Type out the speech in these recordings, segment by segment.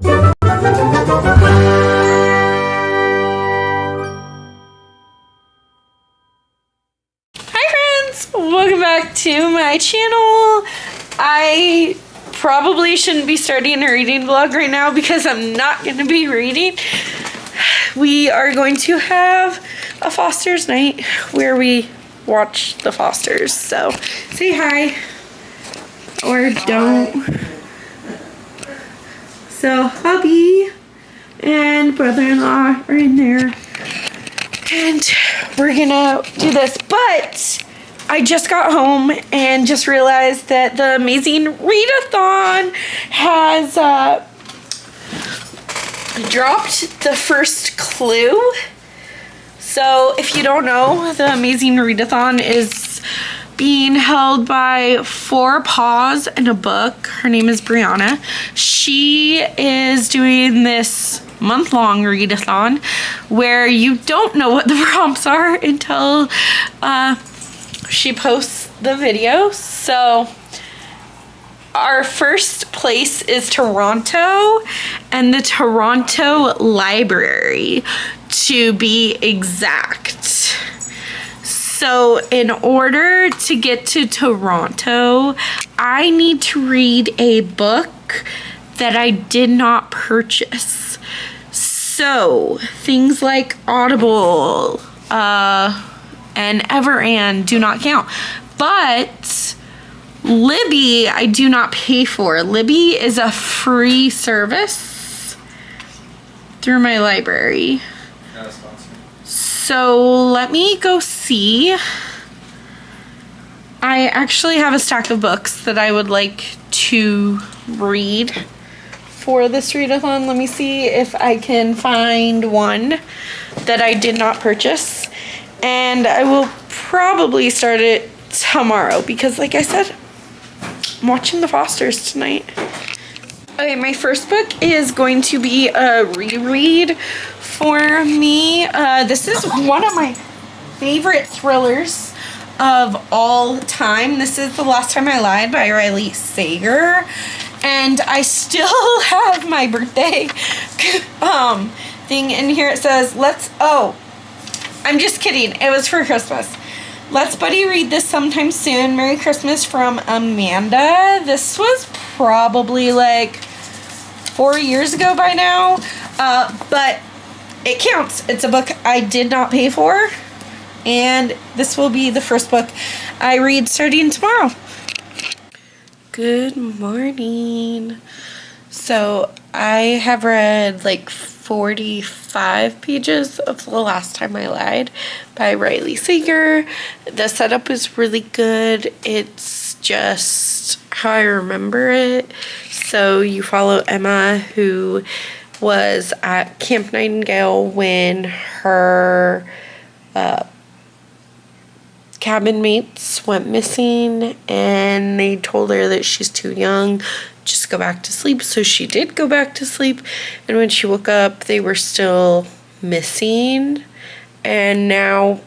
Welcome back to my channel. I probably shouldn't be starting a reading vlog right now because I'm not going to be reading. We are going to have a Foster's night where we watch the Fosters. So say hi or don't. So hubby and brother-in-law are in there and we're gonna do this, but I just got home and just realized that the amazing Readathon has dropped the first clue. So if you don't know, the amazing Readathon is being held by 4 paws and a book. Her name is Brianna. She is doing this month-long readathon where you don't know what the prompts are until she posts the video. So our first place is Toronto and the Toronto Library, to be exact. So in order to get to Toronto, I need to read a book that I did not purchase. So things like Audible and Everand do not count. But Libby, I do not pay for. Libby is a free service through my library. Not a sponsor. So let me go see. I actually have a stack of books that I would like to read for this readathon. Let me see if I can find one that I did not purchase. And I will probably start it tomorrow because, like I said, I'm watching the Fosters tonight. Okay, my first book is going to be a reread for me. This is one of my favorite thrillers of all time. This is The Last Time I Lied by Riley Sager. And I still have my birthday thing in here. It says, I'm just kidding. It was for Christmas. Let's buddy read this sometime soon. Merry Christmas from Amanda. This was probably like 4 years ago by now. But it counts. It's a book I did not pay for. And this will be the first book I read starting tomorrow. Good morning. So I have read like 45 pages of The Last Time I Lied by Riley Sager. The setup is really good. It's just how I remember it. So you follow Emma, who was at Camp Nightingale when her cabin mates went missing, and they told her that she's too young, just go back to sleep. So she did go back to sleep, and when she woke up they were still missing. And now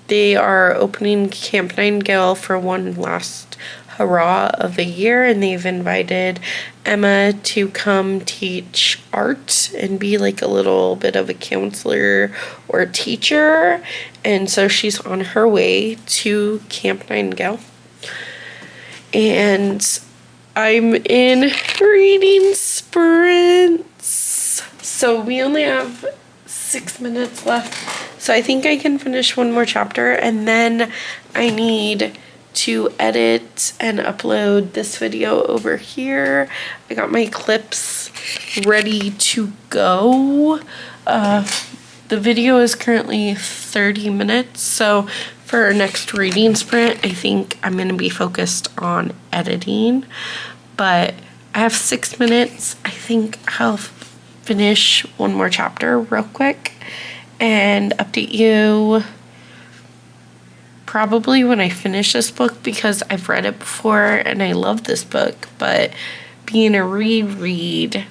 they are opening Camp Nightingale for one last hurrah of the year, and they've invited Emma to come teach art and be like a little bit of a counselor or a teacher. And so she's on her way to Camp Nightingale. And I'm in reading sprints. So we only have 6 minutes left. So I think I can finish one more chapter, and then I need to edit and upload this video over here. I got my clips ready to go. The video is currently 30 minutes, so for our next reading sprint, I think I'm going to be focused on editing, but I have 6 minutes. I think I'll finish one more chapter real quick and update you probably when I finish this book, because I've read it before and I love this book, but being a reread,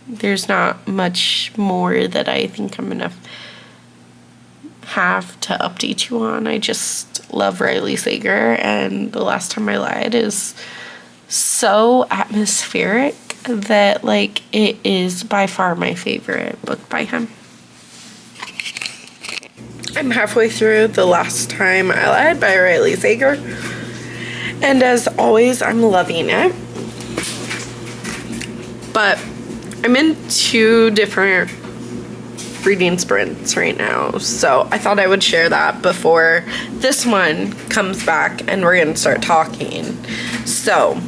there's not much more that I think I'm gonna have to update you on. I just love Riley Sager, and The Last Time I Lied is so atmospheric, that like it is by far my favorite book by him. I'm halfway through The Last Time I Lied by Riley Sager, and as always, I'm loving it. But I'm in 2 different reading sprints right now, so I thought I would share that before this one comes back and we're gonna start talking. So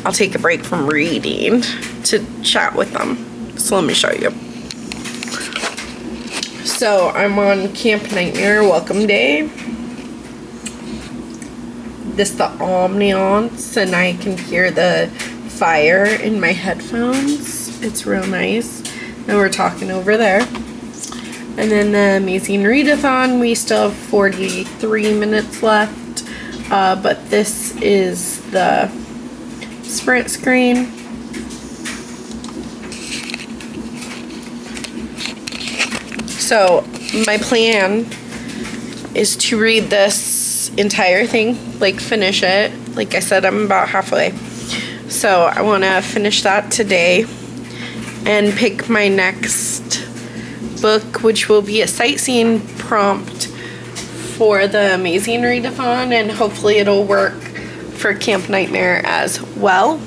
I'll take a break from reading to chat with them. So let me show you. So I'm on Camp NightMare Welcome Day. This is the ambiance, and I can hear the fire in my headphones. It's real nice. And we're talking over there. And then the Amazing Readathon, we still have 43 minutes left. But this is the sprint screen. So my plan is to read this entire thing, like finish it. Like I said, I'm about halfway. So I want to finish that today and pick my next book, which will be a sightseeing prompt for the Amazing Readathon, and hopefully it'll work for Camp NightMare as well.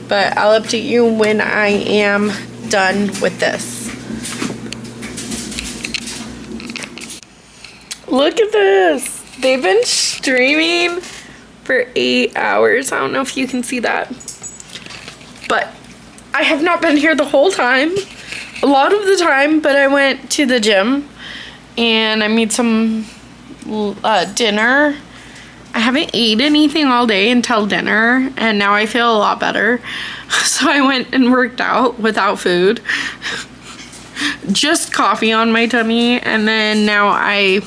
But I'll update you when I am done with this. Look at this. They've been streaming for 8 hours. I don't know if you can see that, but I have not been here the whole time. A lot of the time, but I went to the gym and I made some dinner. I haven't ate anything all day until dinner, and now I feel a lot better. So I went and worked out without food. Just coffee on my tummy, and then now I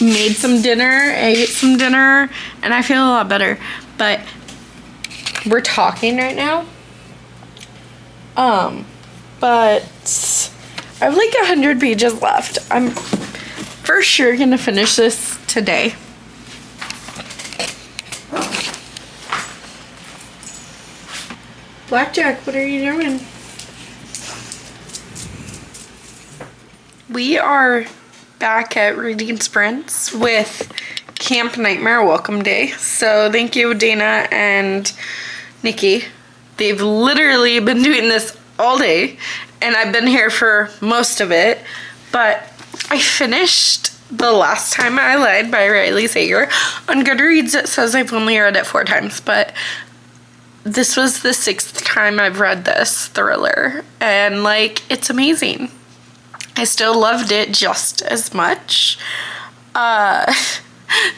made some dinner, ate some dinner, and I feel a lot better. But we're talking right now. But I have like 100 pages left. I'm for sure gonna finish this today. Blackjack, what are you doing? We are back at reading sprints with Camp NightMare Welcome Day. So thank you, Dana and Nikki. They've literally been doing this all day, and I've been here for most of it. But I finished The Last Time I Lied by Riley Sager. On Goodreads it says I've only read it 4 times, but this was the 6th time I've read this thriller, and like, it's amazing. I still loved it just as much. The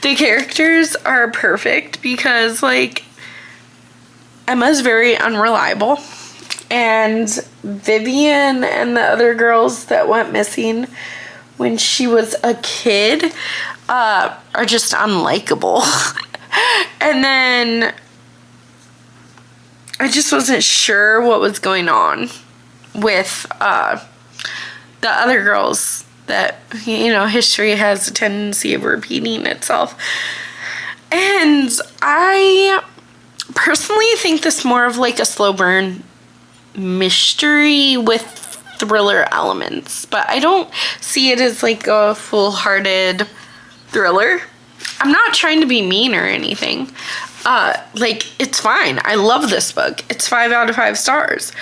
characters are perfect because like Emma's very unreliable, and Vivian and the other girls that went missing when she was a kid are just unlikable. And then I just wasn't sure what was going on with the other girls that, you know, history has a tendency of repeating itself. And I personally think this more of like a slow burn mystery with thriller elements, but I don't see it as like a full-hearted thriller. I'm not trying to be mean or anything. Like, it's fine. I love this book. It's 5 out of 5 stars.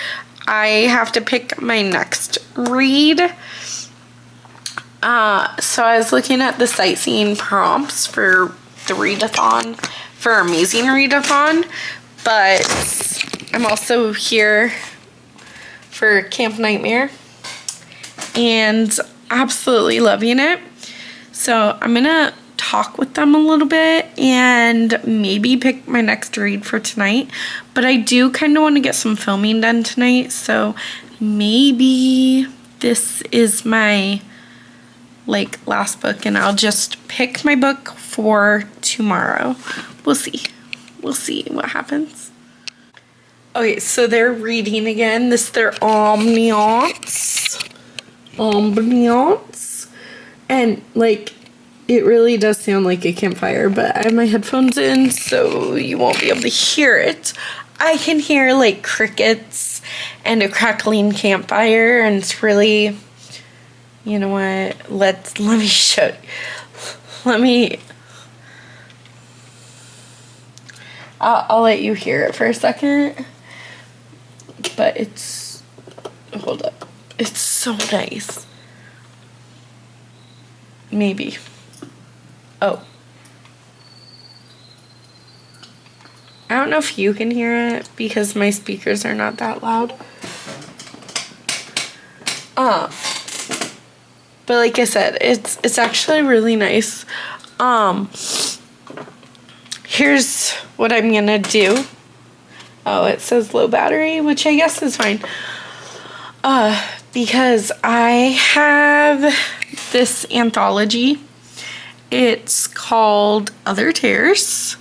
I have to pick my next read. So I was looking at the sightseeing prompts for the readathon, for Amazing Readathon, but I'm also here for Camp NightMare and absolutely loving it. So I'm gonna talk with them a little bit and maybe pick my next read for tonight, but I do kind of want to get some filming done tonight, so maybe this is my like last book and I'll just pick my book for tomorrow. We'll see what happens. Okay, so they're reading again. This is their ambiance, and like, it really does sound like a campfire, but I have my headphones in, so you won't be able to hear it. I can hear like crickets and a crackling campfire, and it's really, you know what, let me show you. I'll let you hear it for a second, but hold up, it's so nice. Maybe. Oh. I don't know if you can hear it because my speakers are not that loud. But like I said, it's actually really nice. Here's what I'm gonna do. Oh, it says low battery, which I guess is fine. Because I have this anthology. It's called Other Tears.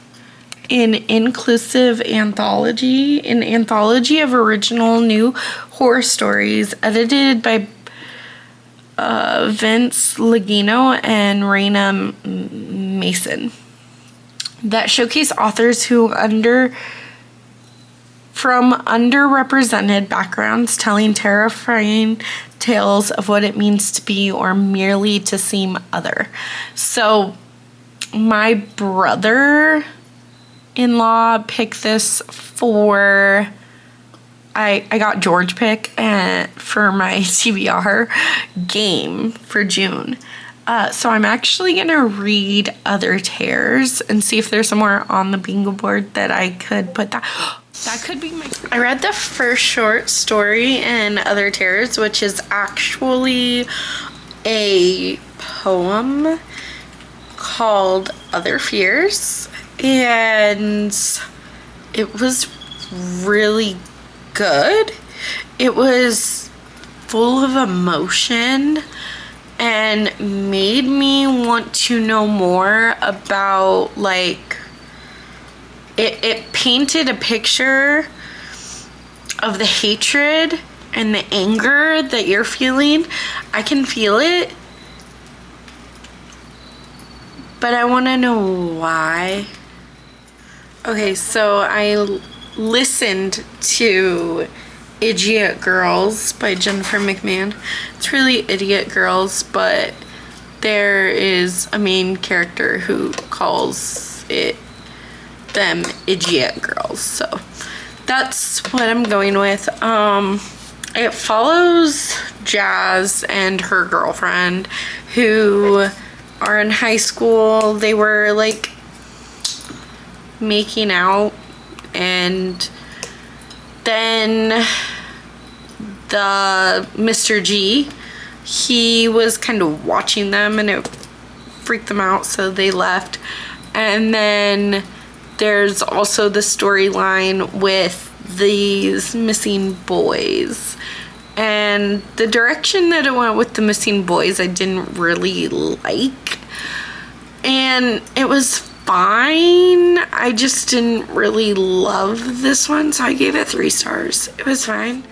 An inclusive anthology, an anthology of original new horror stories edited by Vince Lagino and Raina Mason that showcase authors who from underrepresented backgrounds telling terrifying tales of what it means to be or merely to seem other. So my brother-in-law picked this for I got George pick for my TBR game for June. So I'm actually going to read Other Tears and see if there's somewhere on the bingo board that I could put that. That could be I read the first short story in Other Tears, which is actually a poem called Other Fears. And it was really good. It was full of emotion and made me want to know more about, like, it painted a picture of the hatred and the anger that you're feeling. I can feel it, but I want to know why. Okay, so I listened to Idiot Girls by Jennifer McMahon. It's really Idiot Girls, but there is a main character who calls them Idiot Girls. So that's what I'm going with. It follows Jazz and her girlfriend who are in high school. They were like making out, and then the Mr. G, he was kind of watching them and it freaked them out, so they left. And then there's also the storyline with these missing boys, and the direction that it went with the missing boys I didn't really like, and it was fine. I just didn't really love this one, so I gave it 3 stars. It was fine.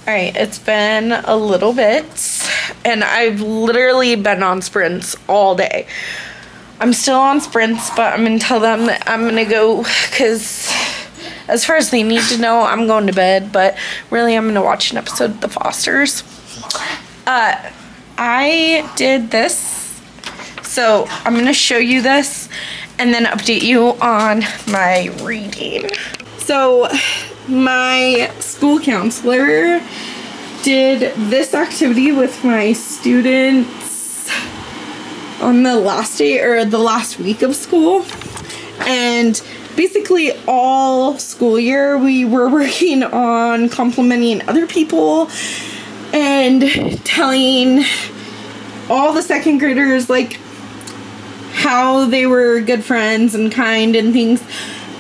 Alright, it's been a little bit, and I've literally been on sprints all day. I'm still on sprints, but I'm going to tell them that I'm going to go, because as far as they need to know, I'm going to bed, but really I'm going to watch an episode of The Fosters. I did this, so I'm going to show you this, and then update you on my reading. So my school counselor did this activity with my students on the last day or the last week of school, and basically all school year we were working on complimenting other people and telling all the second graders, like, how they were good friends and kind and things.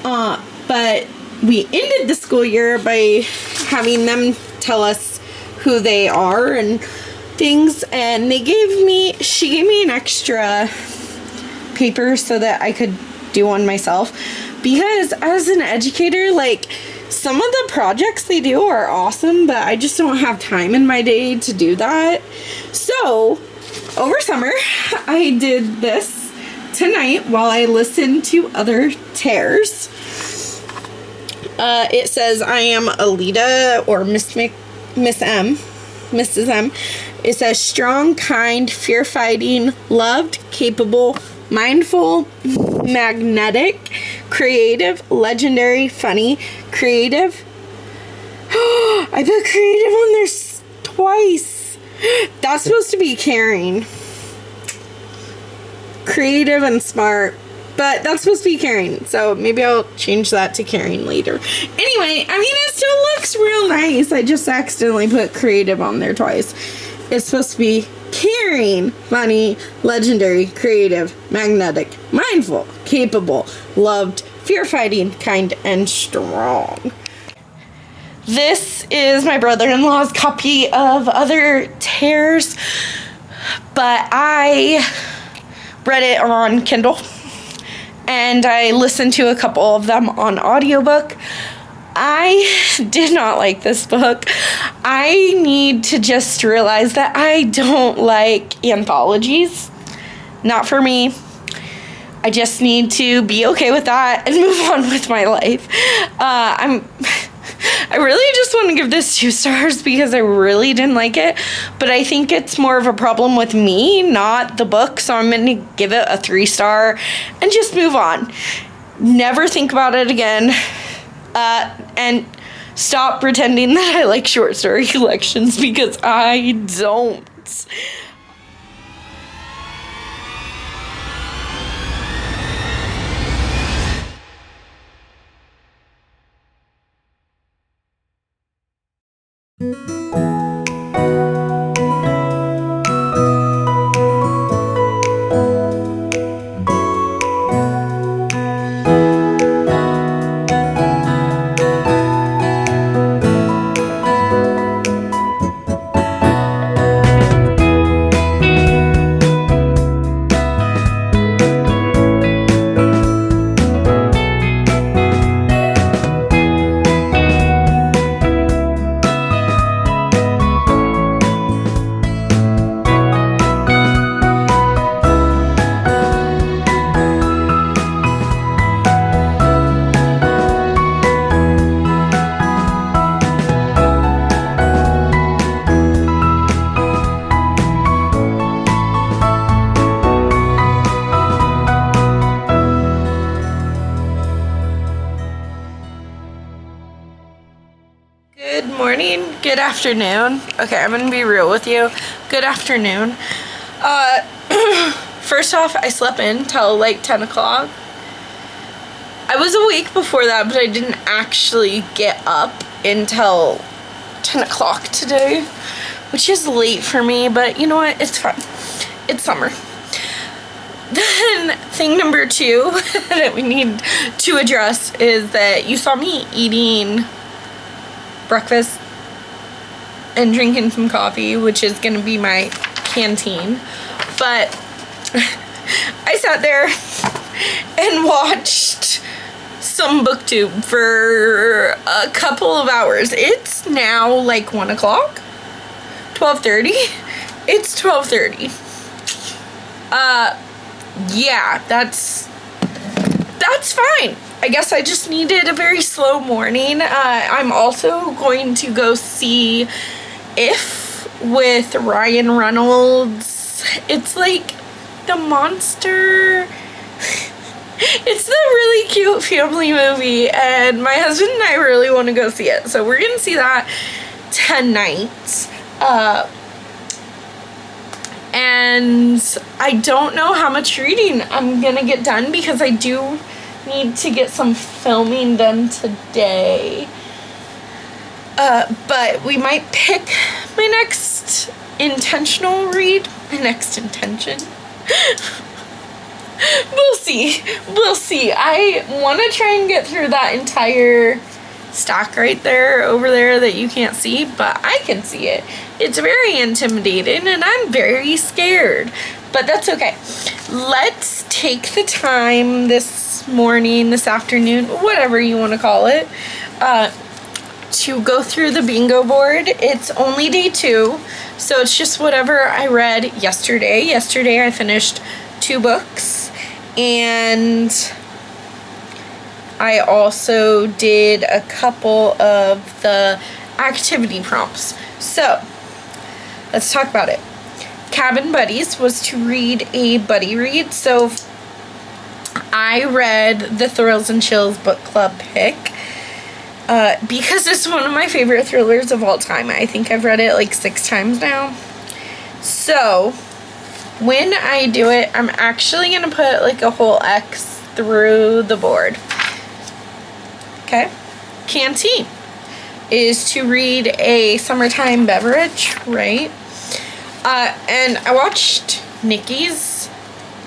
But we ended the school year by having them tell us who they are and things. And she gave me an extra paper so that I could do one myself. Because as an educator, like, some of the projects they do are awesome, but I just don't have time in my day to do that. So, over summer, I did this tonight while I listened to other tears. It says, I am Alita, or Mrs. M. It says, strong, kind, fear-fighting, loved, capable, mindful, magnetic, creative, legendary, funny, creative. I put creative on there twice. That's supposed to be caring. Creative and smart. But that's supposed to be caring. So maybe I'll change that to caring later. Anyway, I mean, it still looks real nice. I just accidentally put creative on there twice. It's supposed to be caring, funny, legendary, creative, magnetic, mindful, capable, loved, fear-fighting, kind, and strong. This is my brother-in-law's copy of Other Tears, but I read it on Kindle, and I listened to a couple of them on audiobook. I did not like this book. I need to just realize that I don't like anthologies. Not for me. I just need to be okay with that and move on with my life. I really just want to give this 2 stars because I really didn't like it, but I think it's more of a problem with me, not the book, so I'm going to give it a 3-star and just move on. Never think about it again, and stop pretending that I like short story collections, because I don't. Good morning, good afternoon. Okay, I'm gonna be real with you. Good afternoon. First off, I slept in till like 10 o'clock. I was awake before that, but I didn't actually get up until 10 o'clock today, which is late for me, but you know what? It's fine. It's summer. Then thing number 2 that we need to address is that you saw me eating breakfast and drinking some coffee, which is gonna be my canteen, but I sat there and watched some booktube for a couple of hours. It's now like 1 o'clock, 12:30. It's 12:30. Yeah, that's fine. I guess I just needed a very slow morning. I'm also going to go see If with Ryan Reynolds. It's like the monster. It's the really cute family movie, and my husband and I really want to go see it. So we're going to see that tonight. And I don't know how much reading I'm going to get done, because I do need to get some filming done today. But we might pick my next intentional read. My next intention. We'll see. We'll see. I want to try and get through that entire stack right there, over there, that you can't see, but I can see it. It's very intimidating and I'm very scared, but that's okay. Let's take the time this morning, this afternoon, whatever you want to call it, to go through the bingo board. It's only day 2, so it's just whatever I read yesterday. Yesterday I finished 2 books, and I also did a couple of the activity prompts. So let's talk about it. Cabin Buddies was to read a buddy read. So I read the Thrills and Chills book club pick because it's one of my favorite thrillers of all time. I think I've read it like 6 times now. So when I do it, I'm actually going to put like a whole X through the board. Okay. Canteen is to read a summertime beverage, right? And I watched Nikki's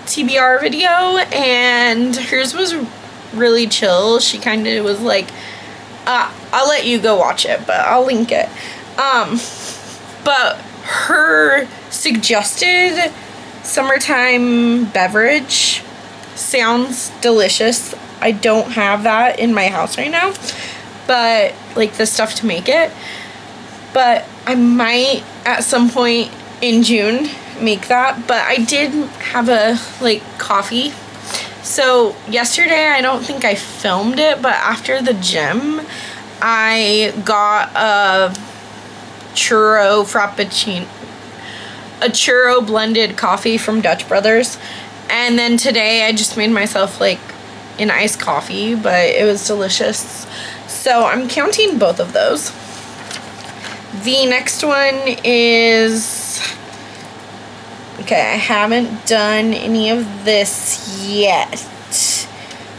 TBR video, and hers was really chill. She kind of was like, I'll let you go watch it, but I'll link it. But her suggested summertime beverage sounds delicious. I don't have that in my house right now, but like the stuff to make it. But I might at some point in June make that. But I did have a like coffee. So yesterday, I don't think I filmed it, but after the gym, I got a churro frappuccino, a churro blended coffee from Dutch Brothers. And then today I just made myself like an iced coffee, but it was delicious. So I'm counting both of those. The next one is, okay, I haven't done any of this yet.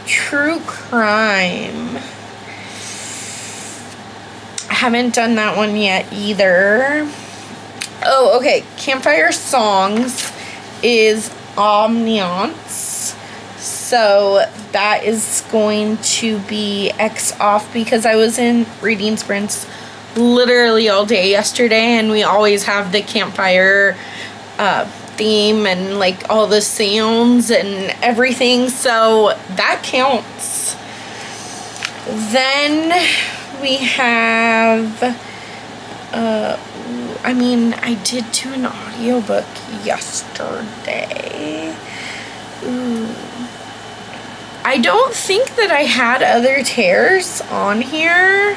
True crime. I haven't done that one yet either. Oh, okay. Campfire Songs is Omniance. So that is going to be X off because I was in reading sprints literally all day yesterday, and we always have the campfire theme and like all the sounds and everything, so that counts. Then we have I mean, I did do an audiobook yesterday. Ooh. I don't think that I had other tears on here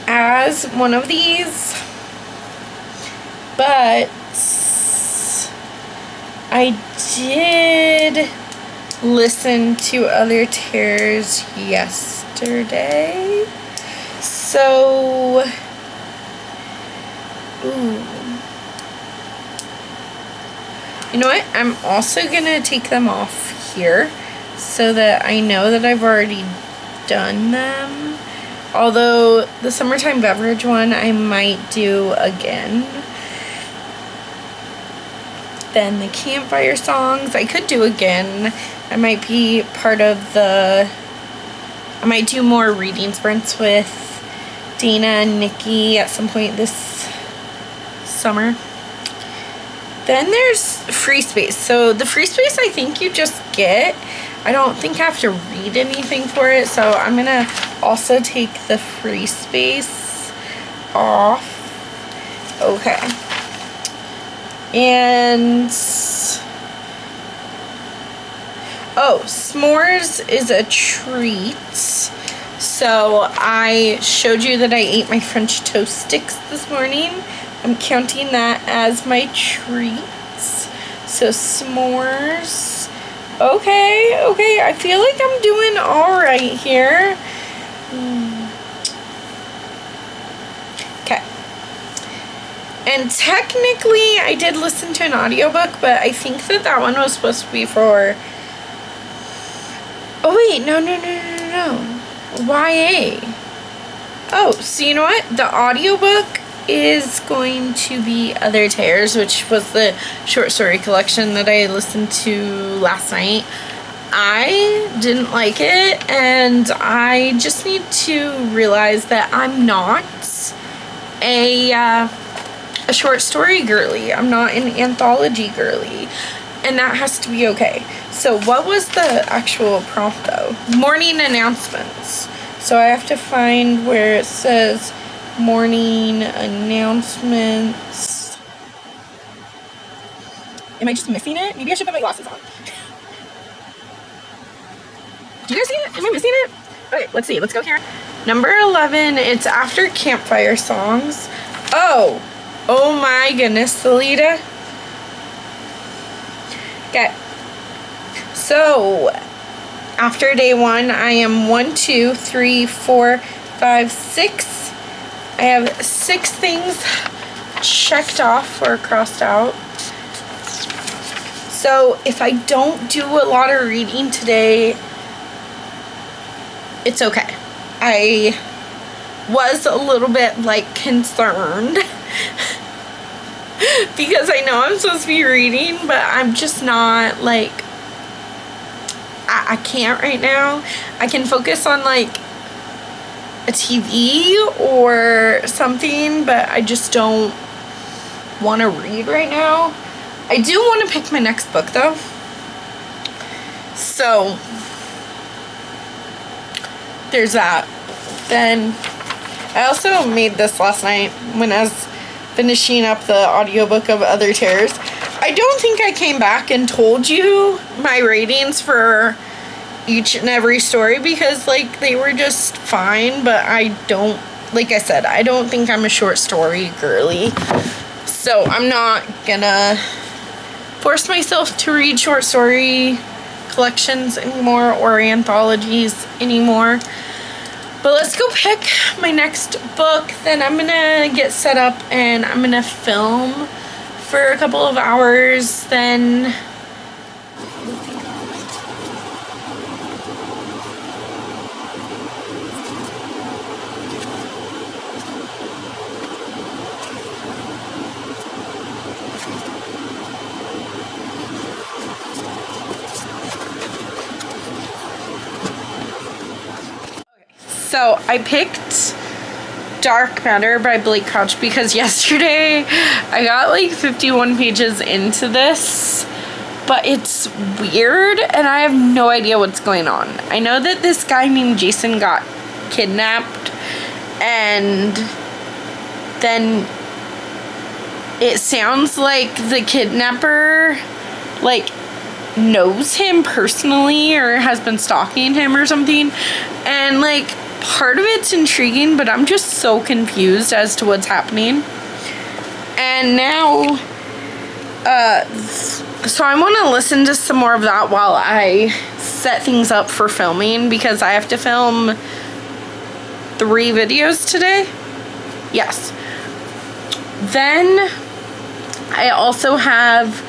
as one of these, but I did listen to other tears yesterday. So, ooh. You know what? I'm also gonna take them off here so that I know that I've already done them. Although the summertime beverage one I might do again. Then the campfire songs I could do again. I might be part of the, I might do more reading sprints with Dana and Nikki at some point this summer. Then there's free space. So the free space I think you just get. I don't think I have to read anything for it. So I'm going to also take the free space off. Okay. And, oh, s'mores is a treat. So I showed you that I ate my French toast sticks this morning. I'm counting that as my treats. So s'mores. Okay, okay. I feel like I'm doing all right here. Okay. And technically, I did listen to an audiobook, but I think that that one was supposed to be for... Oh, wait. No. YA. Oh, so you know what? The audiobook is going to be Other Tears, which was the short story collection that I listened to last night. I didn't like it, and I just need to realize that I'm not a short story girly. I'm not an anthology girly, and that has to be okay. So what was the actual prompt though? Morning announcements. So I have to find where it says morning announcements. Am I just missing it? Maybe I should put my glasses on. Do you guys see it? Am I missing it? Okay, let's see. Let's go here. Number 11, it's after campfire songs. Oh my goodness, Salita. Okay. So, after day 1, I am 1, 2, 3, 4, 5, 6. I have 6 things checked off or crossed out. So, if I don't do a lot of reading today, it's okay. I was a little bit like concerned because I know I'm supposed to be reading, but I'm just not like, I can't right now. I can focus on like a TV or something, but I just don't want to read right now. I do want to pick my next book though. So there's that. Then I also made this last night when I was finishing up the audiobook of Other Tears. I don't think I came back and told you my ratings for each and every story because like they were just fine, but I don't, like I said, I don't think I'm a short story girly. So I'm not gonna force myself to read short story collections anymore or anthologies anymore. But let's go pick my next book. Then I'm gonna get set up and I'm gonna film for a couple of hours. Then so I picked Dark Matter by Blake Crouch because yesterday I got like 51 pages into this, but it's weird and I have no idea what's going on. I know that this guy named Jason got kidnapped and then it sounds like the kidnapper like knows him personally or has been stalking him or something, and like part of it's intriguing, but I'm just so confused as to what's happening. And now so I want to listen to some more of that while I set things up for filming, because I have to film 3 videos today. Yes. Then I also have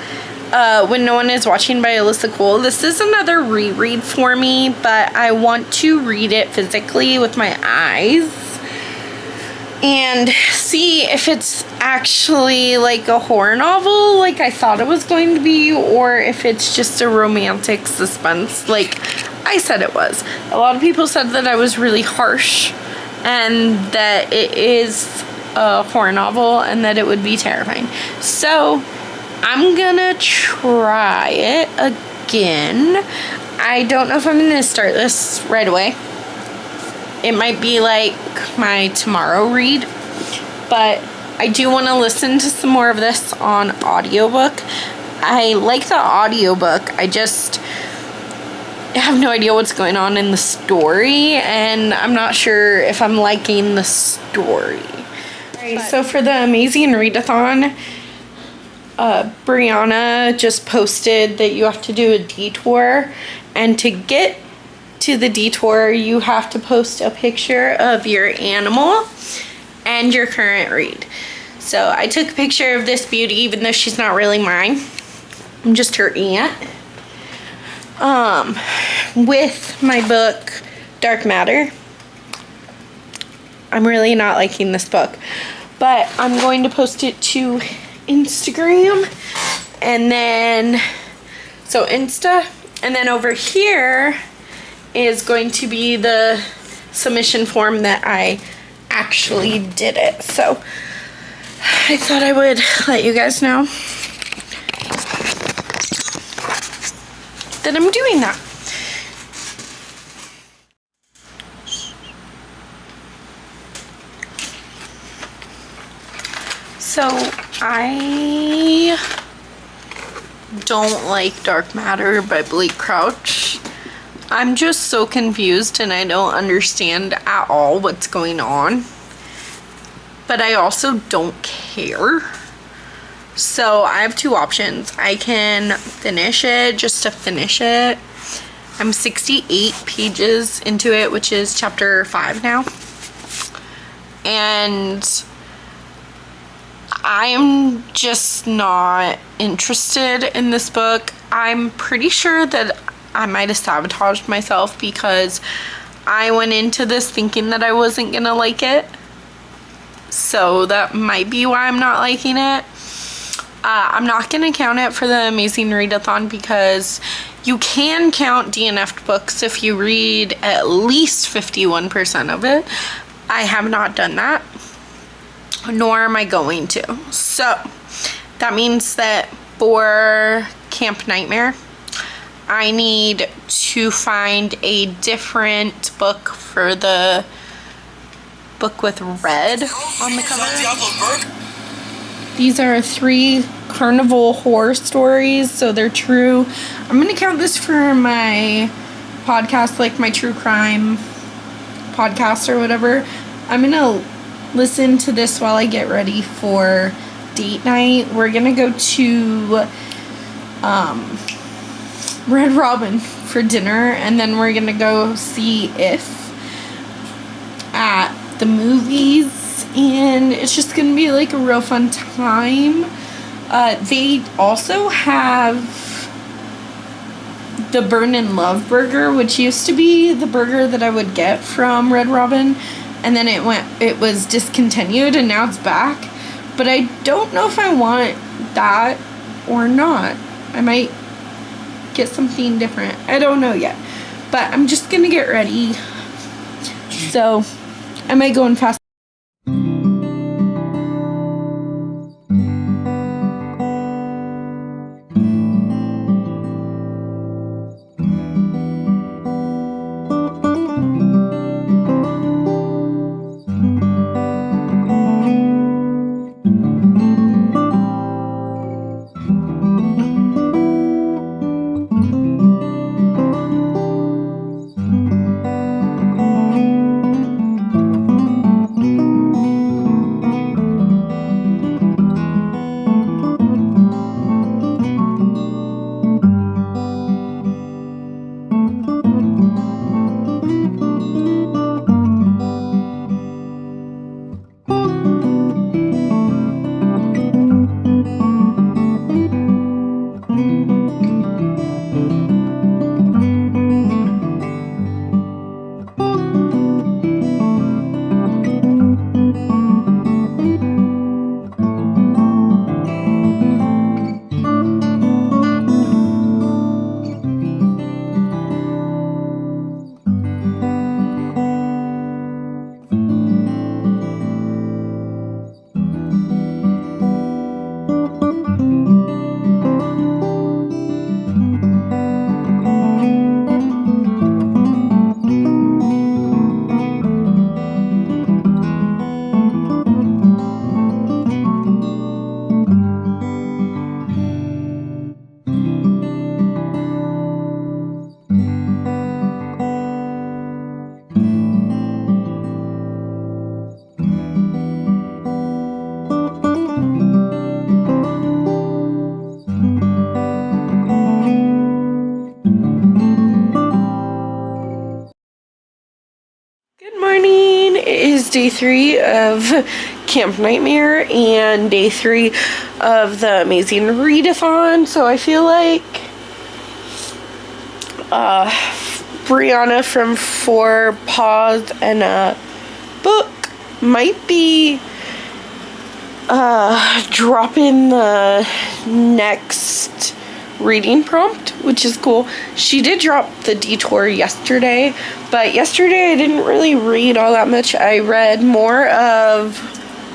When No One Is Watching by Alyssa Cole. This is another reread for me, but I want to read it physically with my eyes and see if it's actually like a horror novel like I thought it was going to be, or if it's just a romantic suspense like I said it was. A lot of people said that I was really harsh and that it is a horror novel and that it would be terrifying. So I'm gonna try it again. I don't know if I'm gonna start this right away. It might be like my tomorrow read, but I do want to listen to some more of this on audiobook. I like the audiobook. I just have no idea what's going on in the story, and I'm not sure if I'm liking the story. Alright, so for the Amazing Readathon, Brianna just posted that you have to do a detour, and to get to the detour you have to post a picture of your animal and your current read. So I took a picture of this beauty, even though she's not really mine. I'm just her aunt. With my book Dark Matter. I'm really not liking this book. But I'm going to post it to Instagram. And then, so Insta. And then over here is going to be the submission form that I actually did it. So I thought I would let you guys know that I'm doing that. So I don't like Dark Matter by Blake Crouch. I'm just so confused and I don't understand at all what's going on. But I also don't care. So I have two options. I can finish it just to finish it. I'm 68 pages into it, which is chapter 5 now. And I'm just not interested in this book. I'm pretty sure that I might have sabotaged myself because I went into this thinking that I wasn't gonna like it. So that might be why I'm not liking it. I'm not gonna count it for the Amazing Readathon because you can count DNF'd books if you read at least 51% of it. I have not done that, nor am I going to. So that means that for Camp Nightmare, I need to find a different book for the book with red on the cover. These are 3 carnival horror stories, so they're true. I'm gonna count this for my podcast, like my true crime podcast or whatever. I'm gonna listen to this while I get ready for date night. We're gonna go to Red Robin for dinner, and then we're gonna go see If at the movies, and it's just gonna be like a real fun time. They also have the Burn in Love burger, which used to be the burger that I would get from Red Robin, and then it was discontinued and now it's back. But I don't know if I want that or not. I might get something different. I don't know yet. But I'm just gonna get ready. So I might go and fast. Day 3 of Camp Nightmare and day 3 of the Amazing Readathon. So I feel like Brianna from 4 Paws and a Book might be dropping the next reading prompt, which is cool. She did drop the detour yesterday, but yesterday I didn't really read all that much. I read more of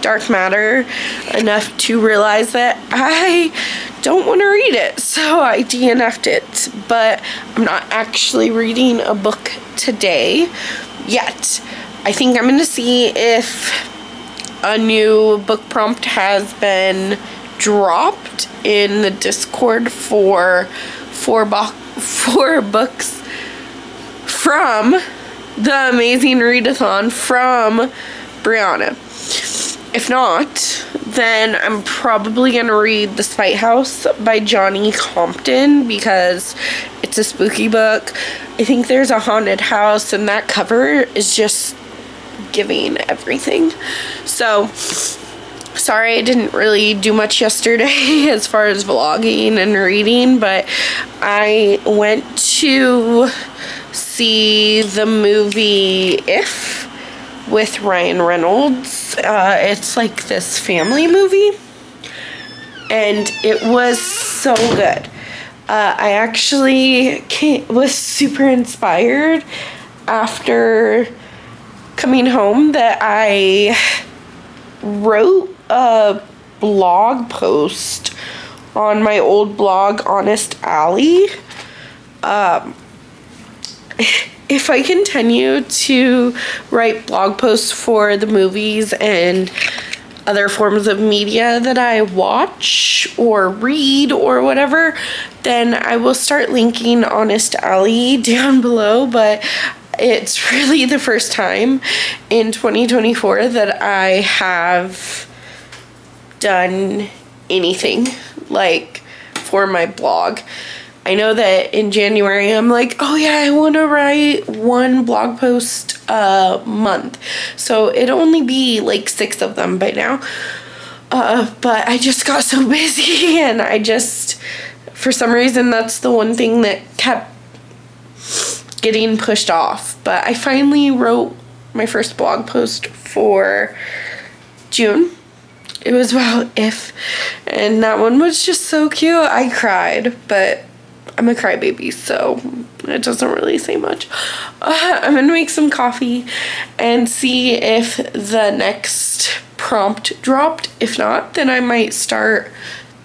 Dark Matter enough to realize that I don't want to read it, so I DNF'd it. But I'm not actually reading a book today yet. I think I'm going to see if a new book prompt has been dropped in the Discord for four books from the Amazing Readathon from Brianna. If not, then I'm probably going to read The Spite House by Johnny Compton because it's a spooky book. I think there's a haunted house, and that cover is just giving everything. So, sorry I didn't really do much yesterday as far as vlogging and reading, but I went to see the movie If with Ryan Reynolds. It's like this family movie, and it was so good. I actually was super inspired after coming home that I wrote a blog post on my old blog, Honest Alley. If I continue to write blog posts for the movies and other forms of media that I watch or read or whatever, then I will start linking Honest Alley down below. But it's really the first time in 2024 that I have done anything like for my blog. I know that in January I'm like, oh yeah, I want to write one blog post a month. So it'll only be like 6 of them by now. But I just got so busy, and I just, for some reason, that's the one thing that kept getting pushed off. But I finally wrote my first blog post for June. It was about If, and that one was just so cute. I cried, but I'm a crybaby, so it doesn't really say much. I'm gonna make some coffee and see if the next prompt dropped. If not, then I might start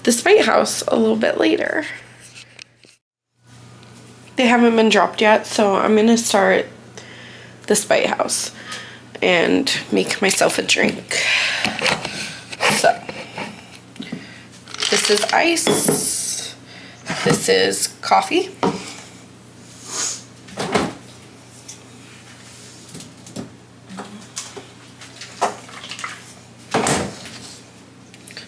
The Spite House a little bit later. They haven't been dropped yet, so I'm gonna start The Spite House and make myself a drink. So, this is ice. This is coffee.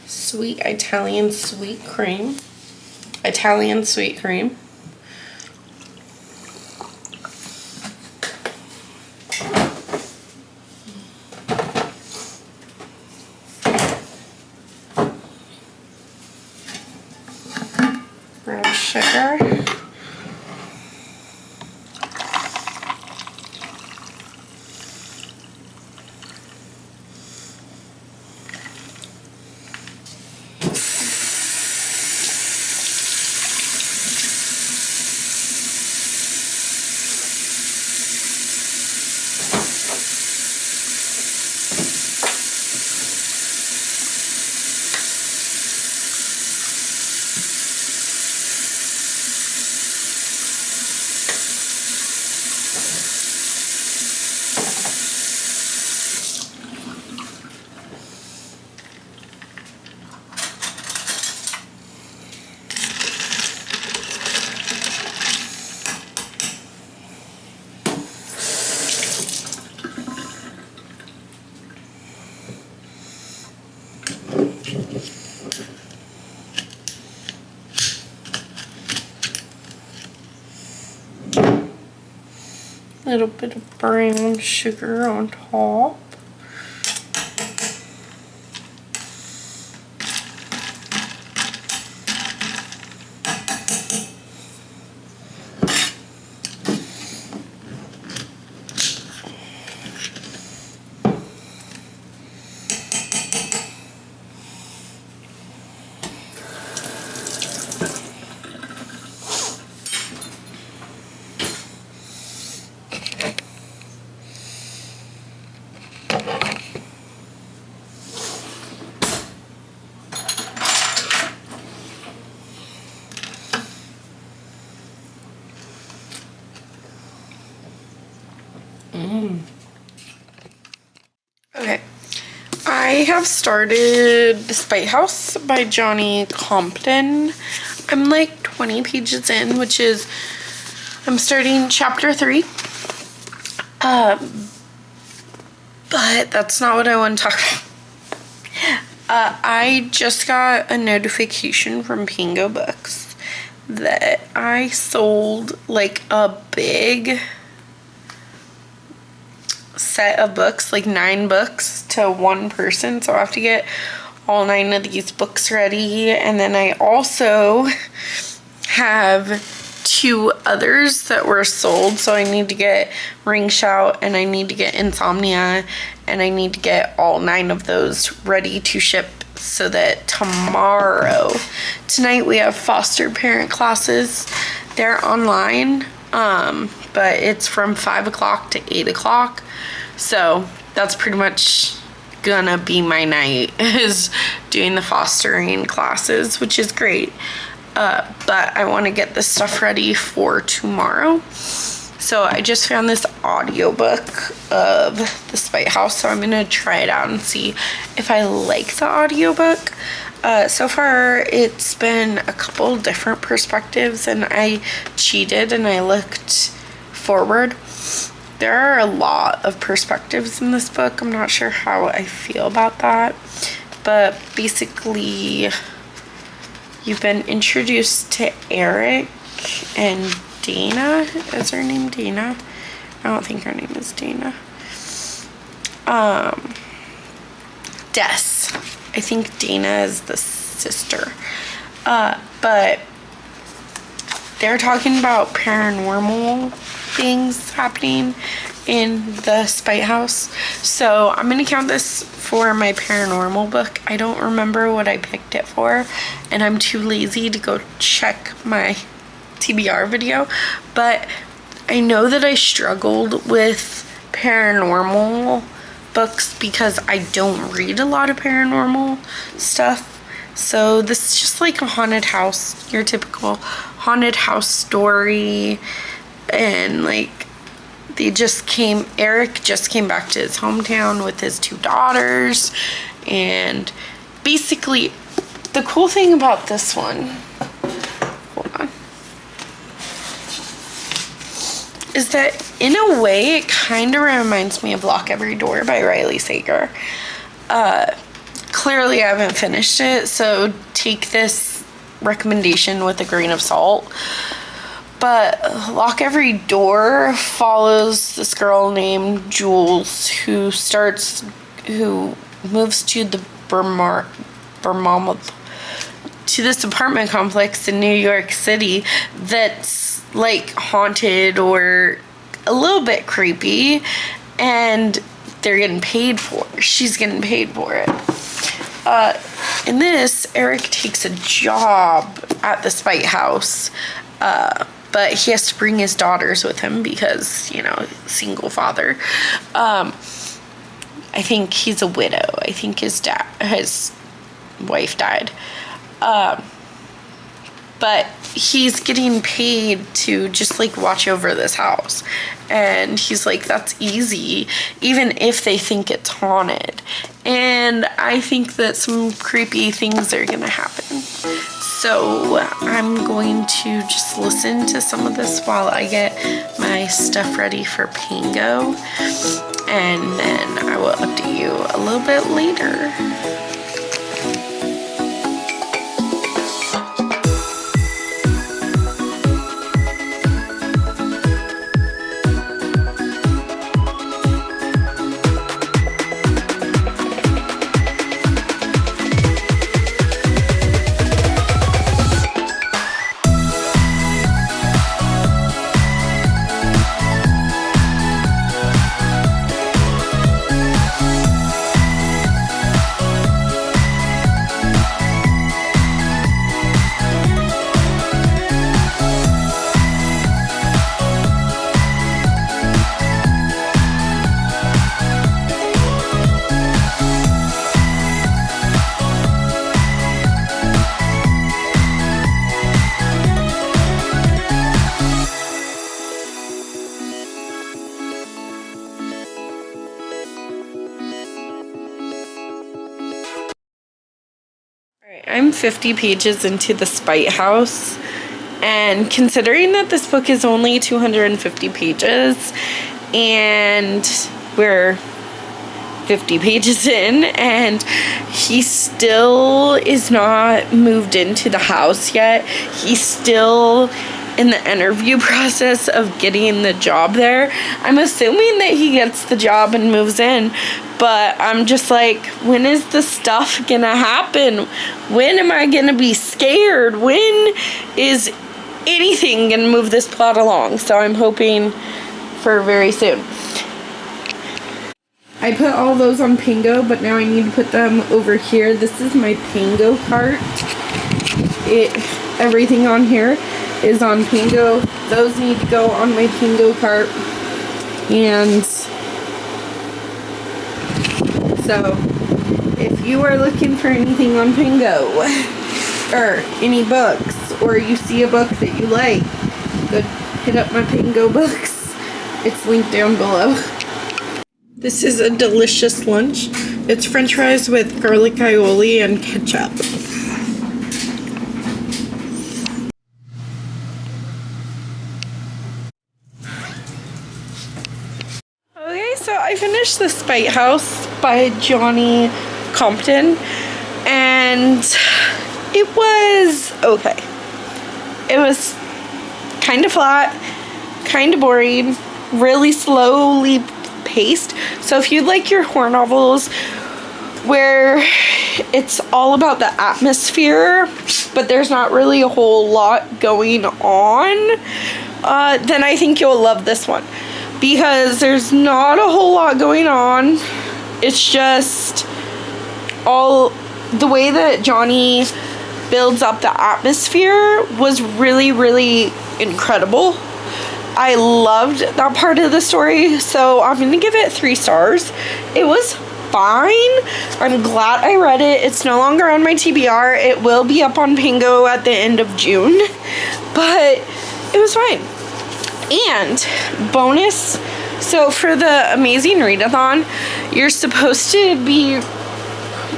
Sweet Italian sweet cream. Italian sweet cream. Brown sugar. Little bit of brown sugar on top. have started The Spite House by Johnny Compton. I'm like 20 pages in, I'm starting chapter 3. But that's not what I want to talk about. I just got a notification from Pingo Books that I sold like a big set of books, like 9 books to one person. So I have to get all 9 of these books ready. And then I also have 2 others that were sold. So I need to get Ring Shout and I need to get Insomnia, and I need to get all 9 of those ready to ship so that tonight we have foster parent classes. They're online, but it's from 5 o'clock to 8 o'clock. So that's pretty much gonna be my night, is doing the fostering classes, which is great. But I want to get this stuff ready for tomorrow. So I just found this audiobook of The Spite House, so I'm going to try it out and see if I like the audiobook. So far, it's been a couple different perspectives, and I cheated and I looked forward. There are a lot of perspectives in this book. I'm not sure how I feel about that. But basically, you've been introduced to Eric and Dana. Is her name Dana? I don't think her name is Dana. Des. I think Dana is the sister. But they're talking about paranormal things happening in the Spite House. So I'm going to count this for my paranormal book. I don't remember what I picked it for, and I'm too lazy to go check my TBR video, but I know that I struggled with paranormal books because I don't read a lot of paranormal stuff. So this is just like a haunted house, your typical haunted house story. And like Eric just came back to his hometown with his 2 daughters. And basically the cool thing about this one, hold on, is that in a way it kind of reminds me of Lock Every Door by Riley Sager. Clearly I haven't finished it, so take this recommendation with a grain of salt. But Lock Every Door follows this girl named Jules who moves to the to this apartment complex in New York City that's like haunted or a little bit creepy, and they're getting paid for it. She's getting paid for it. In this, Eric takes a job at the Spite House, but he has to bring his daughters with him because, single father. I think he's a widow. I think his wife died. But he's getting paid to just like watch over this house. And he's like, that's easy, even if they think it's haunted. And I think that some creepy things are gonna happen. So I'm going to just listen to some of this while I get my stuff ready for Pingo. And then I will update you a little bit later. 50 pages into The Spite House, and considering that this book is only 250 pages and we're 50 pages in and he still is not moved into the house yet, he's still in the interview process of getting the job there. I'm assuming that he gets the job and moves in, but I'm just like, when is the stuff gonna happen? When am I gonna be scared? When is anything gonna move this plot along? So I'm hoping for very soon. I put all those on Pingo, but now I need to put them over here. This is my Pingo cart. Everything on here is on Pingo. Those need to go on my Pingo cart. And so if you are looking for anything on Pingo or any books, or you see a book that you like, go hit up my Pingo books. It's linked down below. This is a delicious lunch. It's french fries with garlic aioli and ketchup. Okay, so I finished The Spite House by Johnny Compton, and it was okay. It was kind of flat, kind of boring, really slowly paced. So if you like your horror novels where it's all about the atmosphere but there's not really a whole lot going on, then I think you'll love this one, because there's not a whole lot going on. It's just all the way that Johnny builds up the atmosphere was really, really incredible. I loved that part of the story, so I'm gonna give it 3 stars. It was fine. I'm glad I read it. It's no longer on my TBR. It will be up on Pingo at the end of June, but it was fine. And bonus, so for the Amazing Readathon, you're supposed to be,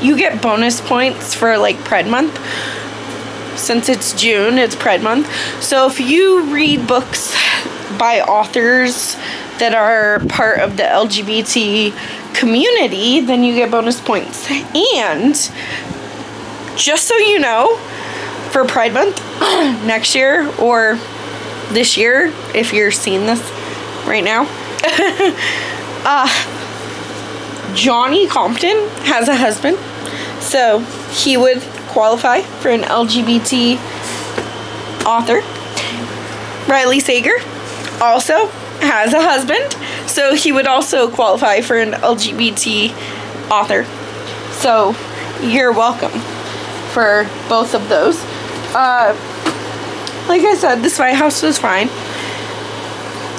you get bonus points for like Pride Month. Since it's June, it's Pride Month. So if you read books by authors that are part of the LGBT community, then you get bonus points. And just so you know, for Pride Month next year, or this year, if you're seeing this right now, Johnny Compton has a husband, so he would qualify for an LGBT author. Riley Sager also has a husband, so he would also qualify for an LGBT author. So you're welcome for both of those. Like I said, The Spite House was fine.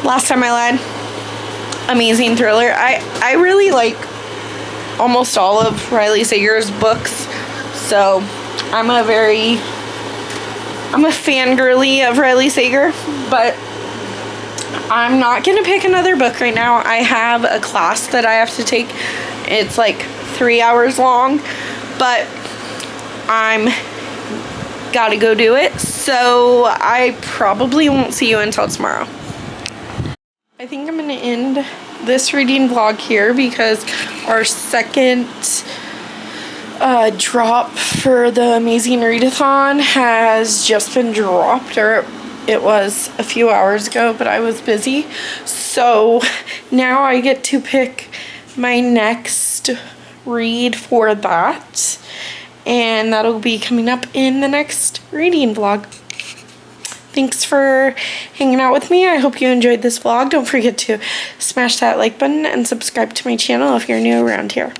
Last time I lied. Amazing thriller. I really like almost all of Riley Sager's books, so I'm a fangirly of Riley Sager, but I'm not going to pick another book right now. I have a class that I have to take. It's like 3 hours long, but I'm gotta go do it, so I probably won't see you until tomorrow. I think I'm going to end this reading vlog here because our second drop for the Amazing Readathon has just been dropped, or it was a few hours ago, but I was busy. So now I get to pick my next read for that, and that'll be coming up in the next reading vlog. Thanks for hanging out with me. I hope you enjoyed this vlog. Don't forget to smash that like button and subscribe to my channel if you're new around here.